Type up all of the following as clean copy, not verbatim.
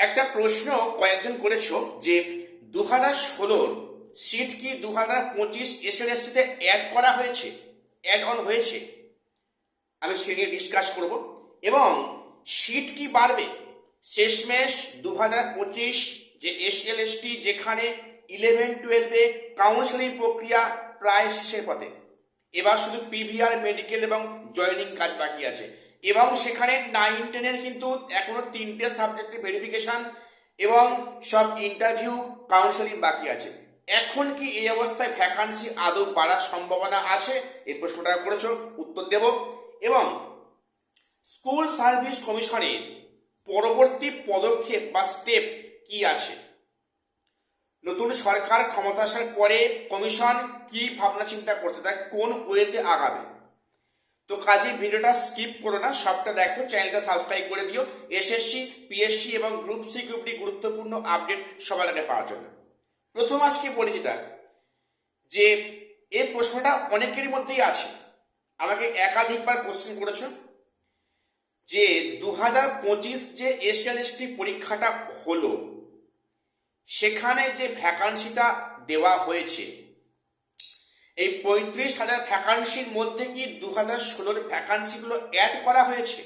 একটা প্রশ্ন কয়েকজন করেছো যে 2016 সিট কি 2025 এসএলএসটিতে অ্যাড করা হয়েছে, অ্যাড অন হয়েছে। আমি সে নিয়ে ডিসকাস করব এবং সিট কি বাড়বে। শেষমেশ 2025 যে এসএলএসটি, যেখানে 11-12 কাউন্সেলিং প্রক্রিয়া প্রায় শেষের পথে। এবার শুধু পিভিআর মেডিকেল এবং জয়েনিং কাজ বাকি আছে এবং সেখানে 9-10-এর কিন্তু এখনো 3টে সাবজেক্টে ভেরিফিকেশন এবং সব ইন্টারভিউ কাউন্সেলিং বাকি আছে। এখন কি এই অবস্থায় ভ্যাকান্সি আদৌ বাড়ার সম্ভাবনা আছে? এই প্রশ্নটা করেছ, উত্তর দেব। এবং স্কুল সার্ভিস কমিশনের পরবর্তী পদক্ষেপ বা স্টেপ কি আছে। নতুন সরকার ক্ষমতা আসার পরে কমিশন কি ভাবনা চিন্তা করছে, তার কোন ওয়েতে আগাবে। তো কাজে ভিডিওটা স্কিপ করো না, সবটা দেখো, চ্যানেলটা সাবস্ক্রাইব করে দিও এসএসসি, পিএসসি এবং গ্রুপ সি গ্রুপ ডি গুরুত্বপূর্ণ আপডেট সবার আগে পাওয়ার জন্য। প্রথম আজকে বলি যেটা, যে এই প্রশ্নটা অনেকেরই মধ্যেই আছে, আমাকে একাধিকবার কোশ্চেন করেছো যে 2025 যে এসএলএসটি পরীক্ষাটা হলো, সেখানে যে ভ্যাকান্সিটা দেওয়া হয়েছে, এই 35,000 ভ্যাকান্সির মধ্যে কি 2016 ভ্যাকান্সিগুলো অ্যাড করা হয়েছে?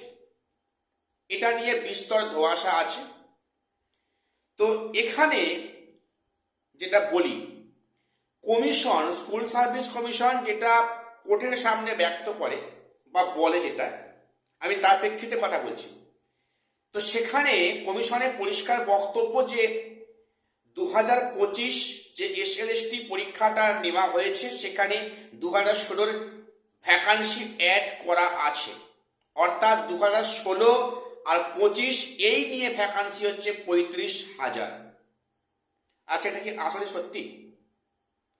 এটা নিয়ে বিস্তর ধোঁয়াশা আছে। তো এখানে যেটা বলি, কমিশন, স্কুল সার্ভিস কমিশন যেটা কোর্টের সামনে ব্যক্ত করে বা বলে, যেটা আমি তার প্রেক্ষিতে কথা বলছি। তো সেখানে কমিশনের পরিষ্কার বক্তব্য যে 2025 যে এসএলএসটি পরীক্ষাটা নেওয়া হয়েছে, সেখানে 2016 ভ্যাকান্সি অ্যাড করা আছে। অর্থাৎ 2016 আর 25 এই নিয়ে ভ্যাকান্সি হচ্ছে 35,000। আচ্ছা, এটা কি আসলে সত্যি?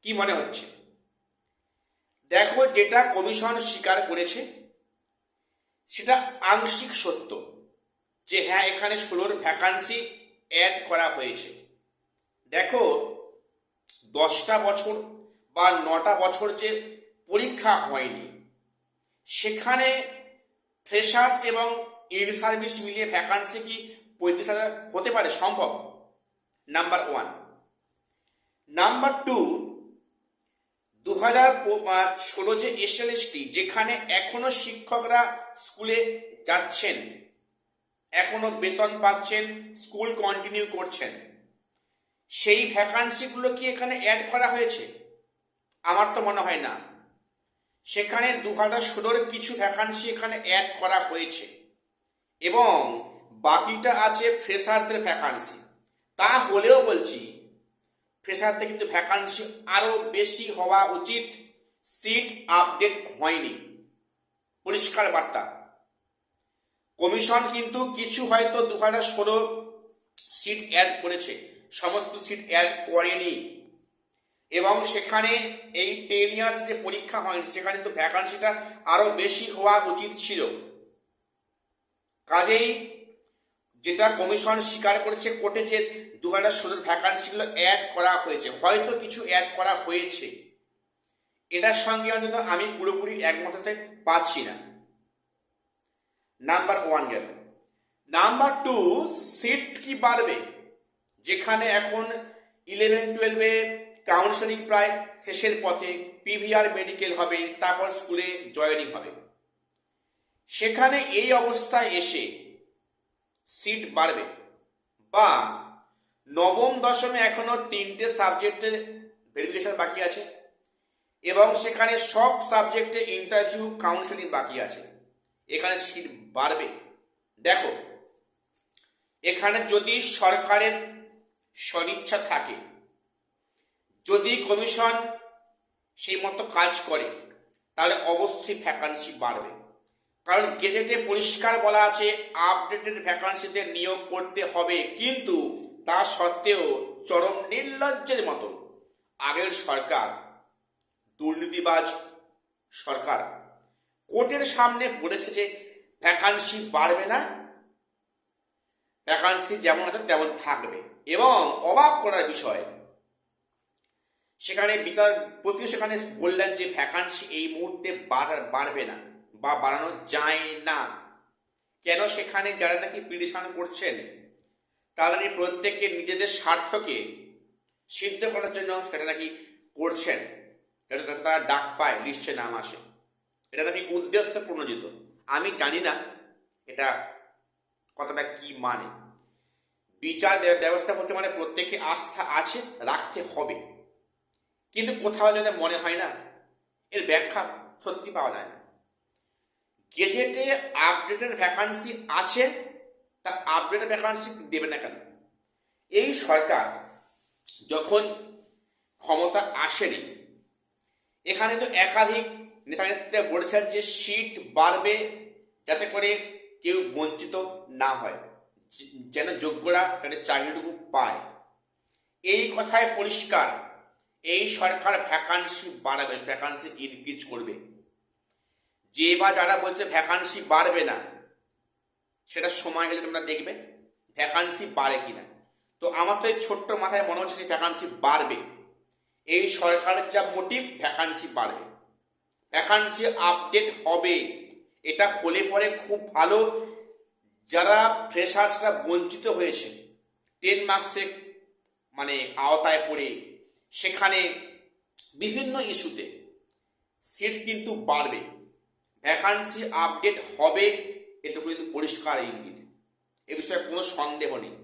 কি মনে হচ্ছে? দেখো, যেটা কমিশন স্বীকার করেছে সেটা আংশিক সত্য, যে হ্যাঁ, এখানে 16 ভ্যাকান্সি অ্যাড করা হয়েছে। দেখো, 10টা বছর বা 9টা বছর যে পরীক্ষা হয়নি, সেখানে ফ্রেশার্স এবং ইন সার্ভিস মিলিয়ে ভ্যাকান্সি কি 35,000 হতে পারে? সম্ভব, নাম্বার 1। নাম্বার 2, 2016 যে এসএলএসটি, যেখানে এখনো শিক্ষকরা স্কুলে যাচ্ছেন, এখনো বেতন পাচ্ছেন, স্কুল কন্টিনিউ করছেন, সেই ভ্যাকান্সিগুলো কি এখানে অ্যাড করা হয়েছে? আমার তো মনে হয় না। সেখানে 2016 কিছু ভ্যাকান্সি এখানে অ্যাড করা হয়েছে এবং বাকিটা আছে ফ্রেশার্সদের ভ্যাকান্সি। তা হলেও বলছি, ফ্রেশারদের কিন্তু ভ্যাকান্সি আরো বেশি হওয়া উচিত। সিট আপডেট হয়নি, পরিষ্কার বার্তা। কমিশন কিন্তু কিছু হয়তো 2016 সিট অ্যাড করেছে, সমস্ত সিট অ্যাড করেনি। এবং সেখানে এই 10 ইয়ার্স যে পরীক্ষা হয়নি, সেখানে তো ভ্যাকান্সিটা আরো বেশি হওয়া উচিত ছিল। কাজেই যেটা কমিশন স্বীকার করেছে কোর্টে, যে 2016 ভ্যাকান্সিগুলো অ্যাড করা হয়েছে, হয়তো কিছু অ্যাড করা হয়েছে, এটার সঙ্গে অন্তত আমি পুরোপুরি একমত হতে পারছি না। নাম্বার 1 গেল। নাম্বার 2, সিট কি বাড়বে? যেখানে এখন 11-12 কাউন্সেলিং প্রায় শেষের পথে, পিভিআর মেডিকেল হবে, তারপর স্কুলে জয়েনিং হবে, সেখানে এই অবস্থায় এসে সিট বাড়বে? বা নবম দশমে এখনো 3টে সাবজেক্টের ভেরিফিকেশন বাকি আছে এবং সেখানে সব সাবজেক্টে ইন্টারভিউ কাউন্সেলিং বাকি আছে, এখানে সিট বাড়বে? দেখো, এখানে যদি সরকারের সদিচ্ছা থাকে, যদি কমিশন সেই মতো কাজ করে, তাহলে অবশ্যই ভ্যাকান্সি বাড়বে। কারণ গেজেটে পরিষ্কার বলা আছে আপডেটেড ভ্যাকান্সিতে নিয়োগ করতে হবে, কিন্তু তা সত্ত্বেও চরম নির্লজ্জের মতো আগের সরকার, দুর্নীতিবাজ সরকার, কোর্টের সামনে বলেছে যে ভ্যাকান্সি বাড়বে না, ভ্যাকান্সি যেমন আছে তেমন থাকবে। এবং অবাক করার বিষয়, সেখানে বিচারপতি সেখানে বললেন যে ভ্যাকান্সি এই মুহূর্তে বাড়বে না বা বাড়ানো যায় না। কেন? সেখানে যারা নাকি পিটিশন করছেন তারা নাকি প্রত্যেকে নিজেদের স্বার্থকে সিদ্ধ করার জন্য সেটা নাকি করছেন, যাতে তারা ডাক পায়, লিস্টে নাম আসে। এটা নাকি উদ্দেশ্য প্রণোদিত। আমি জানি না এটা কতটা কি মানে। বিচার ব্যবস্থা করতে মানে প্রত্যেকে আস্থা আছে, রাখতে হবে, কিন্তু কোথাও যেন মনে হয় না এর ব্যাখ্যা সত্যি পাওয়া যায় না। গেজেটে আপডেটেড ভ্যাকান্সি আছে, তা আপডেটেড ভ্যাকান্সি দেবে না কেন? এই সরকার যখন ক্ষমতা আসেনি, এখানে তো একাধিক নেতা নেত্রীরা বলেছেন যে সিট বাড়বে যাতে করে কেউ বঞ্চিত না হয়, যেন যোগ্যরা তাদের চাকরিটুকু পায়। এই কথায় পরিষ্কার এই সরকার ভ্যাকান্সি বাড়াবে, ভ্যাকান্সি ইনক্রিজ করবে। যে বা যারা বলছে ভ্যাকান্সি বাড়বে না, সেটা সময় হলে তোমরা দেখবে ভ্যাকান্সি বাড়ে কিনা। তো আমার তো এই ছোট্ট মাথায় মনে হচ্ছে যে ভ্যাকান্সি বাড়বে। এই সরকারের যা মোটিভ, ভ্যাকান্সি বাড়বে, ভ্যাকান্সি আপডেট হবে। এটা হলে পরে খুব ভালো। যারা ফ্রেশার্সরা বঞ্চিত হয়েছে 10 মার্কসের মানে আওতায় পড়ে, সেখানে বিভিন্ন ইস্যুতে সিট কিন্তু বাড়বে, ভ্যাকান্সি আপডেট হবে, এটুকু কিন্তু পরিষ্কার ইঙ্গিত। এ বিষয়ে কোনো সন্দেহ নেই,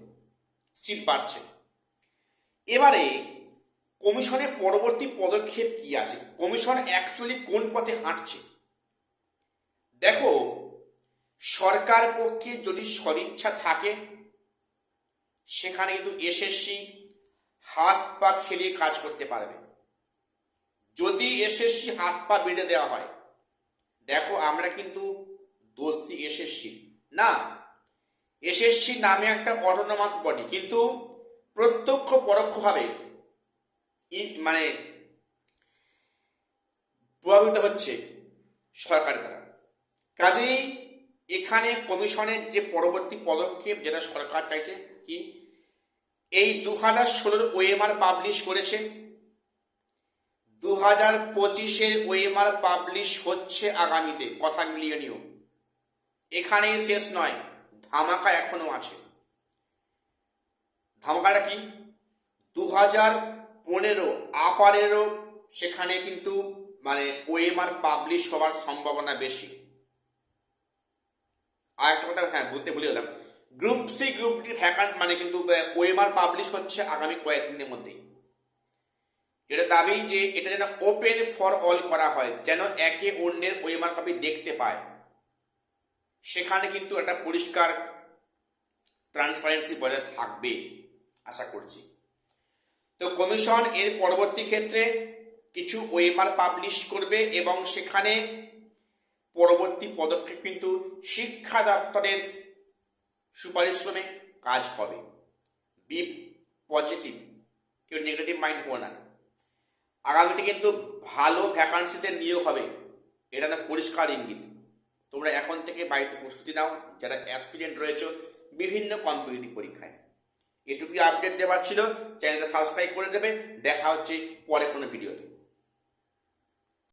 সিট বাড়ছে। এবারে কমিশনের পরবর্তী পদক্ষেপ কি আছে, কমিশন অ্যাকচুয়ালি কোন পথে হাঁটছে? দেখো, সরকার পক্ষে যদি সদিচ্ছা থাকে সেখানে কিন্তু এসএসসি হাত পা খেলিয়ে কাজ করতে পারবে। যদি এসএসসি হাত পা বেঁধে দেওয়া হয়, দেখো আমরা কিন্তু দোস্তি এসএসসি না, এসএসসি নামে একটা অটোনমাস বডি, কিন্তু প্রত্যক্ষ পরোক্ষভাবে মানে প্রভাবিত হচ্ছে সরকারের দ্বারা। কাজেই এখানে কমিশনের যে পরবর্তী পদক্ষেপ যেটা সরকার চাইছে কি, এই 2016 ওএমআর পাবলিশ করেছে, 2025 ওএমআর পাবলিশ হচ্ছে আগামীতে, কথা মিলিয়ে নিও। এখানেই শেষ নয়, ধামাকা এখনো আছে। ধামাকাটা কি? 2015 আপারেরও সেখানে কিন্তু মানে ওএমআর পাবলিশ হওয়ার সম্ভাবনা বেশি। আর একটা কথা বলতে ভুলে গেলাম, group C group D vacant মানে কিন্তু ওএমআর পাবলিশ হচ্ছে আগামী কয়েকদিনের মধ্যেই। যেটা দাবি যে এটা যেন ওপেন ফর অল করা হয়, যেন একে অন্যের ওএমআর কপি দেখতে পায়। সেখানে কিন্তু একটা পরিষ্কার ট্রান্সপারেন্সি বজায় থাকবে আশা করছি। তো কমিশন এর পরবর্তী ক্ষেত্রে কিছু ওএমআর পাবলিশ করবে এবং সেখানে পরবর্তী পদক্ষেপ কিন্তু শিক্ষা দপ্তরের সুপারিশক্রমে কাজ হবে। বি পজিটিভ, কেউ নেগেটিভ মাইন্ড হবো না। আগামীতে কিন্তু ভালো ভ্যাকান্সিতে নিয়োগ হবে, এটা না পরিষ্কার ইঙ্গিত। তোমরা এখন থেকে বাড়িতে প্রস্তুতি নাও, যারা অ্যাসপিরেন্ট রয়েছে বিভিন্ন কম্পিটিটিভ পরীক্ষায়। এটুকুই আপডেট দেওয়ার ছিল। চ্যানেলটা সাবস্ক্রাইব করে দেবে। দেখা হচ্ছে পরে কোনো ভিডিওতে।